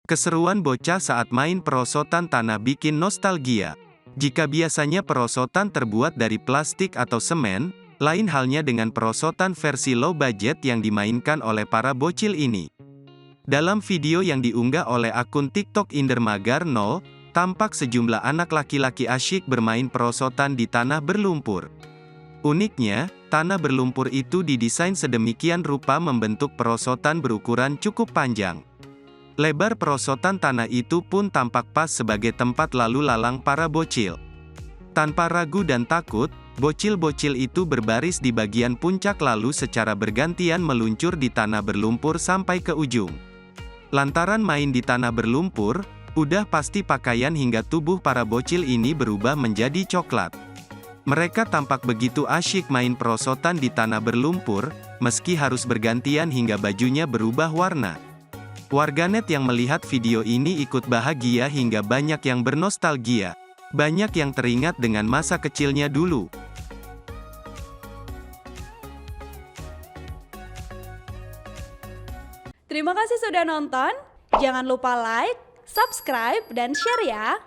Keseruan bocah saat main perosotan tanah bikin nostalgia. Jika biasanya perosotan terbuat dari plastik atau semen, lain halnya dengan perosotan versi low budget yang dimainkan oleh para bocil ini. Dalam video yang diunggah oleh akun TikTok Indermagar 0, tampak sejumlah anak laki-laki asyik bermain perosotan di tanah berlumpur. Uniknya, tanah berlumpur itu didesain sedemikian rupa membentuk perosotan berukuran cukup panjang. Lebar perosotan tanah itu pun tampak pas sebagai tempat lalu lalang para bocil. Tanpa ragu dan takut, bocil-bocil itu berbaris di bagian puncak lalu secara bergantian meluncur di tanah berlumpur sampai ke ujung. Lantaran main di tanah berlumpur, udah pasti pakaian hingga tubuh para bocil ini berubah menjadi coklat. Mereka tampak begitu asyik main perosotan di tanah berlumpur, meski harus bergantian hingga bajunya berubah warna. Warganet yang melihat video ini ikut bahagia hingga banyak yang bernostalgia. Banyak yang teringat dengan masa kecilnya dulu. Terima kasih sudah nonton. Jangan lupa like, subscribe, dan share ya.